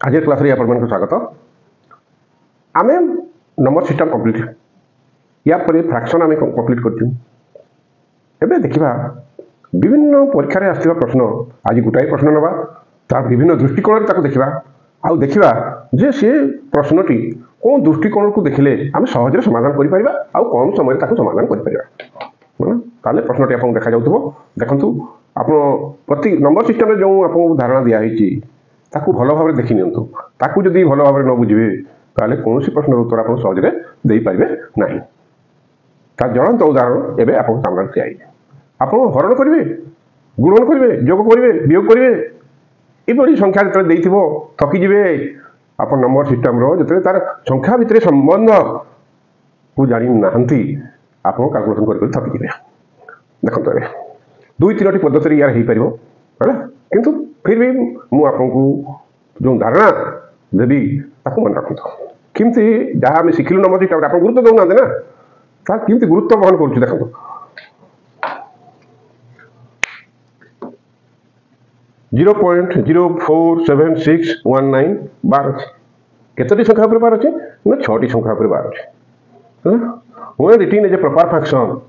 आज क्लास आपको स्वागत। आम नंबर सिस्टम कम्प्लीट या फ्रैक्शन आम कम्प्लीट कर देखा विभिन्न परीक्षा आसवा प्रश्न। आज गोटाए प्रश्न नवा तार विभिन्न दृष्टिकोण देखा आउ देखा जे सी प्रश्नटी कौन दृष्टिकोण को देखिले आम सहज समाधान कर कम समय समाधान कर प्रश्नटी आपको देखा जाऊ देखु आप प्रति नंबर सिस्टम जो आपको धारणा दिखाई ताकू भल भाव देखी नियंतु ताकू जदि भल भाव न बुझे ताले कौन प्रश्न उत्तर आप सहजरे दे पारे ना। ज्वलंत उदाहरण एवं आप सामने ठिया आप हरण करेंगे गुणन करेंगे जोग करेंगे वियोग करेंगे ये संख्या जो थकीजे आप नंबर सिस्टम जो तार संख्या भितर संबंध को जानी ना आप कैलकुलेशन कर थकीजे। देखो दुई तीन पद्धति यार हो पार है किंतु फिर भी मुझको जो धारणा देवी ताकू मन रखु किमती जहाँ आम शिखिलु नंबर सिस्टम आप गुरुत्व दौना ना किमती गुरुत्व बहन कर देखो 0.047619 बार अच्छे केतोटी संख्या पर बार अच्छे ना 6टी संख्या पर बार अच्छे when written as a proper fraction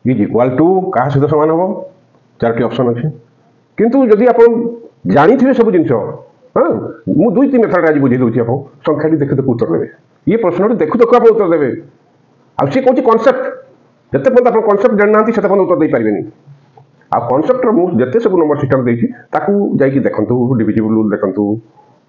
is equal to क्या सहित सामान हम 4टी ऑप्शन अच्छे किंतु जदि आप जानी थे सब जिन हाँ मुझे दुई तीन मेथड आज बुझे दूसरी आप संख्या देखु देखु उत्तर देवे ये प्रश्न देखु देखु आप उत्तर देवे आउ सी कौन कनसेप्ट जिते पर्यटन आप कनसेप्ट जाना से उत्तर दे पारे आ कनसेप्ट मुझे सब नंबर सिस्टम देखिए देखु डिविजिबल रूल देखु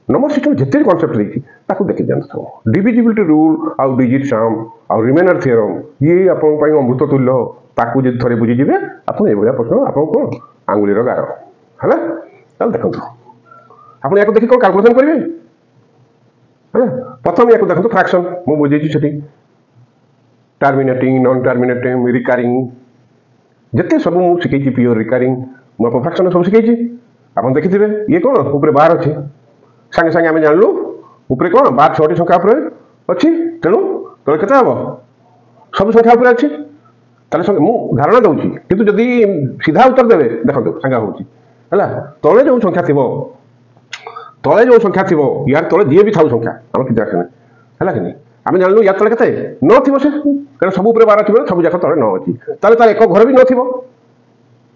नंबर सिस्टम जिते कनसेप्ट देखिए देखी जाता डिविजिबिलिटी रूल आउ डिजिट सम आउ रिमेनर थ्योरम ये आप अमृत तुल्य ताकू जब थे बुझीजे आप प्रश्न आप कौन आंगुलीर गार है देखो आप देखिए कौन कैलकुलेशन करेंगे है प्रथम या देखो फ्रैक्शन मुझे बुझे से टर्मिनेटिंग नॉन टर्मिनेटिंग रिकारिंग जिते सब मुझे शिखी प्योर रिकारिंग मुझे फ्रैक्शन सब शिखी आप देखिए ये कौन ऊपर बार अच्छे सांगे सांगे आम जानलु ऊपर कौन बार 6टी संख्या अच्छी तेणु तले केते हम सब संख्या उपर अच्छी मुझे धारणा दूसरी किंतु जदि सीधा उत्तर देवे देखो सांगा होगा तले जो संख्या थी तले जो संख्या थी यार तले जी भी था संख्या आम कि है कि आम जानलु यार तले के न थी से क्या सब बार अच्छे सब जाक तले न अच्छी तार एक घर भी न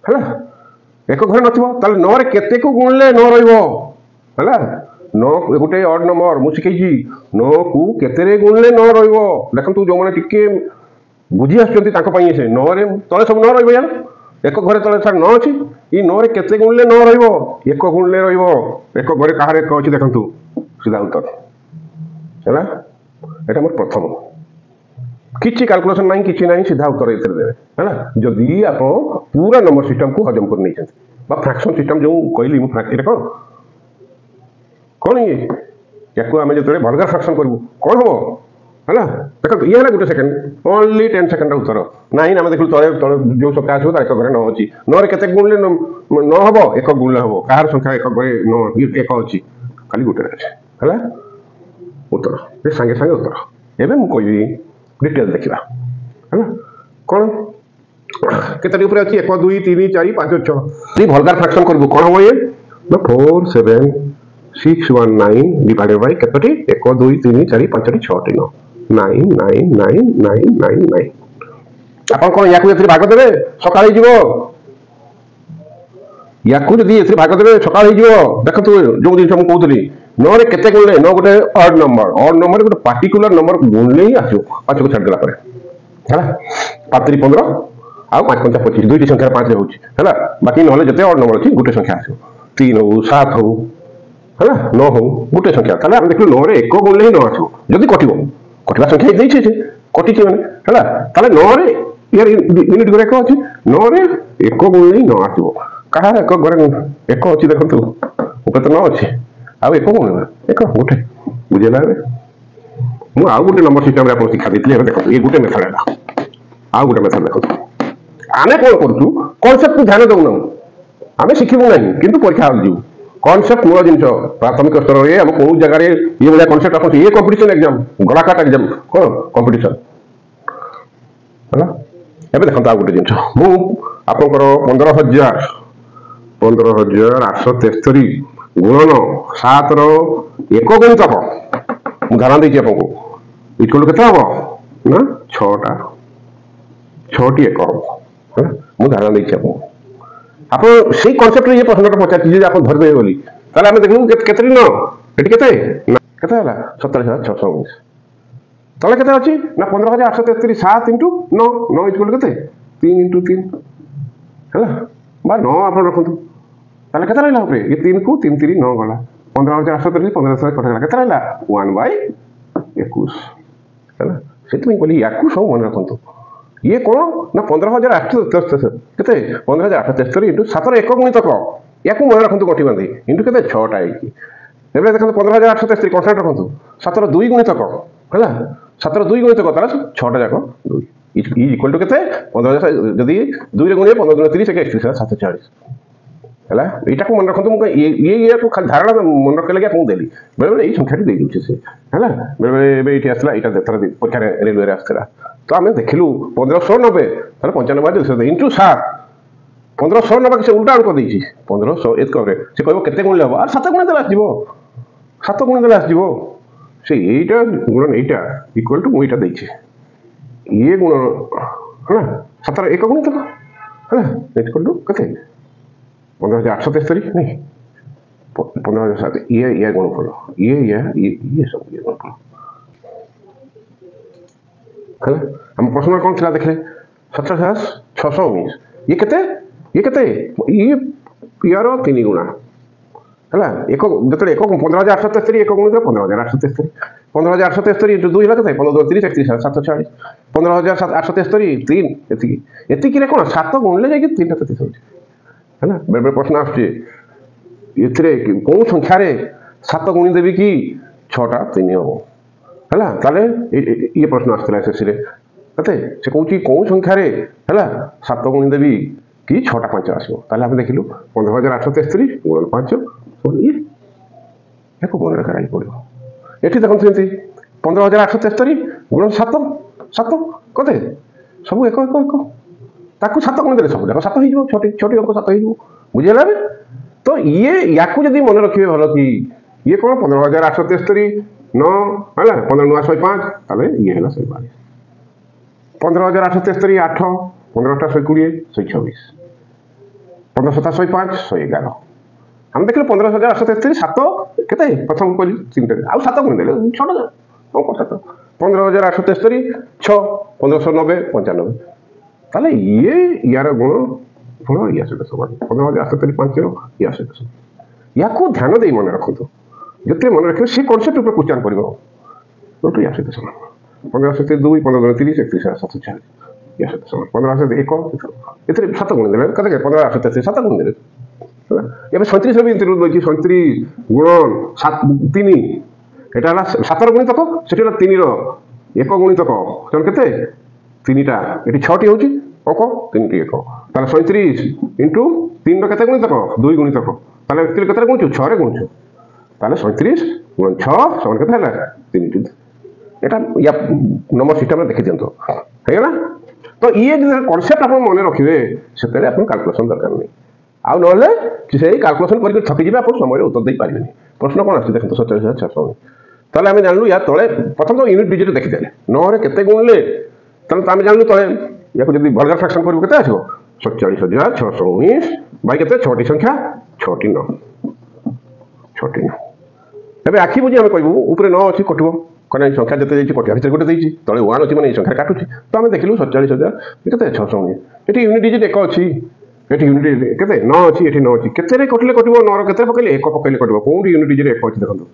है एक घर न नरे केते को गुणले न रहा न गोटे अड नंबर मुझे शिखी न को केते गुणले न देखो जो मैंने टिके बुझी आसपाई से नरे तले सब न रहा एक घर तले सर न अच्छी ये नरे केते गुणले न एक गुणले एक घर कहार एक अच्छी देखु सीधा उत्तर है ये मोर प्रथम किसी कैलकुलेशन ना कि ना सीधा उत्तर ये देवे है जदि आप पूरा नंबर सिस्टम को हजम कर नहीं फ्रैक्शन सिस्टम जो कहली कौन कौन ये या आम जो भलगार फ्रैक्शन करूँ कौन हम है देखो ये गोटे सेकेंड ओनली 10 सेकेंड उत्तर ना आम देखो तले तले जो संख्या आसो एक घर न अच्छी नरे केते गुणले न हम एक गुणले हम कहार संख्या एक घरे न एक अच्छी खाली गोटे अच्छे है उत्तर ये सांगे सांगे उत्तर एवं मुझे डिटेल देखा है कौन केतटी ऊपर अच्छी 1 2 3 4 5 6 भलगार फ्रैक्शन करूँ कौन हम ये 4 7 6 1 9 डिवाइडेड बाय केतटी 1 2 3 4 5 6 9 9 9 9 9 9 आप कौन या भाग देवे सकाल या भाग देवे सकाल देखो जो जिन मुझे कहती नरे केते गुणले न गोटे अड नंबर गोटे पार्टिकुलर नंबर गुणले ही आसो 5 को छाड़देला है 5 3 15 आउ 5 5 25 दुईटी संख्या 5 है बाकी ना जिते अड नंबर अच्छी गोटे संख्या आसो 3 हो 7 हो है 9 हो गोटे संख्या आम देखो 9 रे 1 गुणले ही न आसो जदि कटिवा संख्या देखिए कटी मैंने 9 रे यार यूनिट घर 1 अच्छी 9 रे 1 गुणले ही न आसो कहार एक घर 1 अच्छी देखो ऊपर तो 9 अच्छे आउ 1 गुण 1 गोटे बुझेगा मुझे आउ गोटे नंबर सिस्टम आप शिखा दी देखो ये गोटे मेथड है आउ गोटे मेथड देखो आम कौन करूँ कनसेप्ट को ध्यान दौना आम शिखबू ना कि परीक्षा जीव कनसेप्ट मूल जिन प्राथमिक स्तर में आम कौन जगह ये भाया कनसेप्ट आप ये कंपिटिशन एग्जाम गलाकाट एग्जाम कौन कंपिटिशन है एवं देखो आ गोटे जिन मुझे 15,873 गुणन 7 रो एक गुणितक मु धारणा देछि आपको इक्वल केते हबो ना 6टा 6टी एक हबो मु धारणा देछि आपको आप से कांसेप्ट ये प्रश्न पचार जे आप धर देबे बोली ताले हम देखलु केते न एटी केते केते हला 27619 तले केते अछि ना 15833 7 * 9 9 इक्वल केते 3 * 3 हला बा 9 आप रखंतु ताले केते रहला ऊपर ये 3 को 3 3 9 गला 15833 15000 कटला केते रहला 1/21 हला सेति में बोली याकू सब मन रखंतु ये कौन ना 15873 केते 15873 * 7 रो एक गुणितक याकू मन रखंतु कोठी बांधी इंटू केते 6टा आइकी एबे देखंतु 15873 कांस्टेंट रखंतु 7 रो 2 गुणितक हला 7 रो 2 गुणितक ताला 6टा जाको 2 इक्वल टू केते 15000 जदी 2 रे गुणे 15 * 30 = 740 हला एटा को मन रखंतु मु ये को खाली धारणा मन रखले के आपन देली बेले बेले ई संख्याटी दे दिउछ से हला बेले बेले एबे इति आसला एटा देथरा परीक्षा रेलवे रे आसला तो आमे देखिलु 1590 ताले 95 200 इंटू 7 1590 के से उल्टा अंक देछि 1500 एत करे से कहबो केते गुण लेबो आ 7 गुण देला आसीबो 7 गुण देला आसीबो से एटा गुण एटा इक्वल टू मु एटा देछि ये गुण हला 7 एक गुण तो हला इक्वल टू केते 15873 नहीं 15007 ये गुण फलो ये सब ये गुण फलो हला हम प्रश्न कौन थिला देखले 17619 ये केते ये यारो 3 गुणा हला एक जतले एक 15873 एक गुण 15873 15873 * 2 हला केते 15 30 31 740 15873 3 एति रे कोन 7 गुणले जाय कि 3 33 होची है बेले प्रश्न आसुचे ये कौन संख्यार 7 गुणी देवी कि 6टा 3 हम है ताले ये प्रश्न आसला एसएससी रे कते से कहूँ कौन संख्यार है 7 गुणी देवी कि 6टा 5 आसो ताले हम देखिलु 15873 गुणन 5 ये एको मन रखा पड़ो ये देखते सेमती 15873 गुणन 7 7 कते सब एक एक एक ताकू 7 गुण देले सब जाक 7 हो छोटी छोटी अंक 7 हो बुझेला रे तो ये याकू जदी मन रखिबे भलो कि ये कोन 15873 9 हला 15 9 105 तबे ये हला 122 15873 8 15 टा 120 126 15 7 105 111 हम देखले 15873 7 केते प्रथम कोली चिंता आ 7 गुण देले छोटा अंक 7 15873 6 1590 95 ताले ये यार गुण फल या से समान 15873 5 या से या को ध्यान दे मन रखतो जते मन रखे से कांसेप्ट ऊपर क्वेश्चन करबो तो या से समान 15872 15 30 31 740 या से समान 15801 एतरे 7 गुण देले कते 15873 7 गुण देले एबे 37 रे इंटरव्यू दोछि 37 गुणन 7 3 एटा 7 गुणितक सेटा 3 रो एक गुणितक तन केते 3टा एटी 6टी होची ओको 3टी एक ताले 37 इंटू 3 रो केते गुणितक 2 गुणितक ताले एक्चुअली केते गुणछु 6 रे गुणछु ताले 37 गुणन 6 समान केते हला 3टी एटा या नंबर सिस्टम रे देखि दियंतो हेला तो ये कांसेप्ट आपण मने रखिबे सेतेले आपण कैलकुलेशन दरकार नै आ नहले कि से कैलकुलेशन करके थकी जिबे आपण समय रे उत्तर देई पारिबेनी प्रश्न कोन आछि देखंतो 47600 ताले हम जानलु या तळे प्रथम तो यूनिट डिजिट देखि देले 9 रे केते गुणले ताले हम जानलु तळे या को जदी वर्ग फ्रैक्शन करबो केते आछो 47619 बाई केते छोटी संख्या छोटी 9 छोटी 9 एबे आखि बुझी हम कहबो ऊपर 9 अछि कटबो कने संख्या जते देछि कटिया भितर गोटे देछि तळे 1 अछि माने संख्या काटुछि तो हम देखिलु 47000 केते 619 एठी यूनिट डिजिट एक अछि एठी यूनिट केते 9 अछि एठी 9 अछि केते रे कटले कटबो 9 रो केते पकैले एक पकैले कटबो कोन यूनिट डिजिट एक अछि देखंतो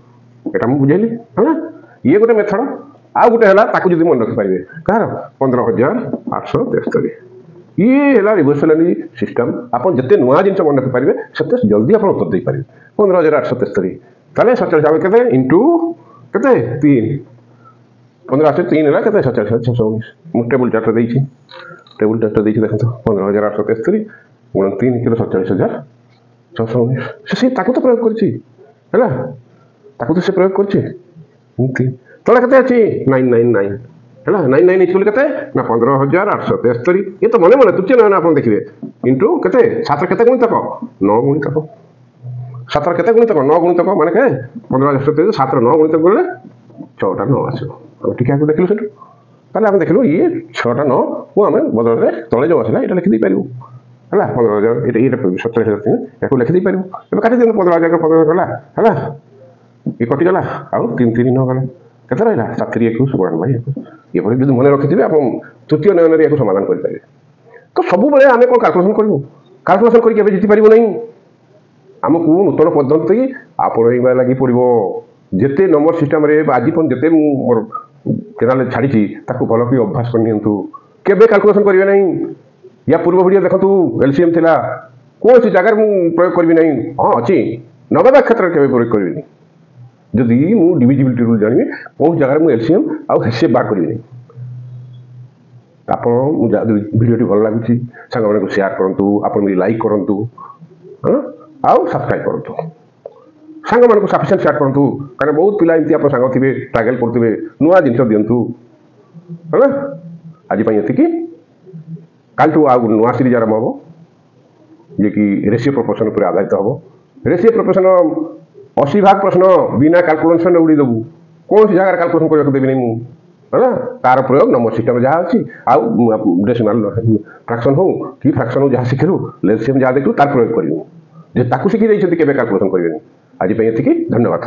एटा हम बुझैली हला ये गोटे मेथड आ गोटे हला ताकू जदी मन रखि पाइबे कार 15873 ये हला रिवर्सल सिस्टम आपण जते नुआ जिंस मन रखि पाइबे सते जल्दी आपण उत्तर दे पाइबे 15873 ताले 47 केते इनटू केते 3 15803 हला केते 47619 मु टेबल चार्ट देछि देखंतो 15873 गुणन 3 किलो 47619 से ताकू तो प्रयोग करछि हला ताकू तो से प्रयोग करछि तोला केते अछि 999 हला 99 इक्वल केते ना 15873 ये तो मने मने तुच्छ ना आपण देखिबे इनटू केते 7 केते गुण तक 9 गुण तक 7 କେତେ ଗୁଣିତକ 9 ଗୁଣିତକ ମାନେ କେ 15 7 9 ଗୁଣିତକ କଲେ 6ଟା 9 ଆସିବ। ଆମେ ଠିକ୍ ଆକୁ ଦେଖିଲୁ ସେଠୁ ତାହେଲେ ଆମେ ଦେଖିଲୁ ଇଏ 6ଟା 9 କୁ ଆମେ ବଦଳରେ ତଳେ ଯେଉଁ ଆସିଲା ଏଇଟା ଲେଖି ଦେଇପାରିବୁ ହେଲା 15,000 ଏଇଟା 47,000 ୟାକୁ ଲେଖି ଦେଇପାରିବୁ। ଏବେ କାଟି ଦିଅନ୍ତୁ 15,000 15,000 ଗଲା ହେଲା ଇଏ କଟିଗଲା ଆଉ 3 3 9 ଗଲା କେତେ ରହିଲା 7 3 21 ଏଭଳି ଯଦି ମନେ ରଖିଥିବେ ଆପଣ ତୃତୀୟ ନୟନରେ ୟାକୁ ସମାଧାନ କରିପାରିବେ। ତ ସବୁବେଳେ ଆମେ କ'ଣ କାଲକୁଲେସନ୍ କରିବୁ କାଲକୁଲେସନ୍ କରିକି ଏବେ ଜିତିପାରିବୁ ନାହିଁ। ଆମକୁ ନୂତନ ପଦ୍ଧତି ଆପଣେଇବା ଲାଗି ପଡ଼ିବ। ଯେତେ ନମ୍ବର ସିଷ୍ଟମରେ ଆଜି ପର୍ଯ୍ୟନ୍ତ ଯେତେ ମୁଁ ମୋର ଚ୍ୟାନେଲ୍ ଛାଡ଼ିଛି ତାକୁ ଭଲ କି ଅଭ୍ୟାସ କରି ନିଅନ୍ତୁ। କେବେ କାଲକୁଲେସନ୍ କରିବେ ନାହିଁ। ୟା ପୂର୍ବ ଭିଡ଼ିଓ ଦେଖନ୍ତୁ LCM ଥିଲା କୌଣସି ଜାଗାରେ ମୁଁ ପ୍ରୟୋଗ କରିବି ନାହିଁ। ହଁ ଅଛି ନଗଦ କ୍ଷେତ୍ରରେ କେବେ ପ୍ରୟୋଗ କରିବିନି। ଯଦି ମୁଁ ଡିଭିଜିବିଲିଟି ରୁଲ୍ ଜାଣିବି କୌଣସି ଜାଗାରେ ମୁଁ LCM ଆଉ HCF ବାହାର କରିବି ନାହିଁ। ଆପଣ ଭିଡ଼ିଓଟି ଭଲ ଲାଗୁଛି ସାଙ୍ଗମାନଙ୍କୁ ସେୟାର କରନ୍ତୁ ଆପଣ ବି ଲାଇକ୍ କରନ୍ତୁ ଆଉ ସବସ୍କ୍ରାଇବ୍ କରନ୍ତୁ ସାଙ୍ଗମାନଙ୍କୁ ସଫିସିଏଣ୍ଟ ସେୟାର କରନ୍ତୁ କାରଣ ବହୁତ ପିଲା ଏମିତି ଆପଣ ସାଙ୍ଗ ଥିବେ ଷ୍ଟ୍ରଗଲ୍ କରୁଥିବେ ନୂଆ ଜିନିଷ ଦିଅନ୍ତୁ ହେଲା। ଆଜି ପାଇଁ ଏତିକି କାଲିଠୁ ଆଉ ନୂଆ ସିରିଜ୍ ଆରମ୍ଭ ହେବ ଯିଏକି ରେସିଓ ପ୍ରପୋର୍ସନ୍ ଉପରେ ଆଧାରିତ ହେବ। ରେସିଓ ପ୍ରପୋର୍ସନ୍ 80% ପ୍ରଶ୍ନ ବିନା କାଲକୁଲେସନ୍ରେ ଉଡ଼ିଦେବୁ କୌଣସି ଜାଗାରେ କାଲକୁଲେସନ୍ କରିବାକୁ ଦେବିନି ମୁଁ ହେଲା। ତାର ପ୍ରୟୋଗ ନମ୍ବର ସିଷ୍ଟମ୍ ଯାହା ଅଛି ଆଉ ଡେସିମାଲ୍ ଫ୍ରାକ୍ସନ୍ ହଉ କି ଫ୍ରାକ୍ସନ୍ ହଉ ଯାହା ଶିଖିଲୁ LCM ଯାହା ଦେଖିଲୁ ତାର ପ୍ରୟୋଗ କରିବୁ ଯେ ତାକୁ ଶିଖି ଦେଇଛନ୍ତି କେବେ କାଲକୁଲେସନ୍ କରିବେନି। ଆଜି ପାଇଁ ଏତିକି ଧନ୍ୟବାଦ।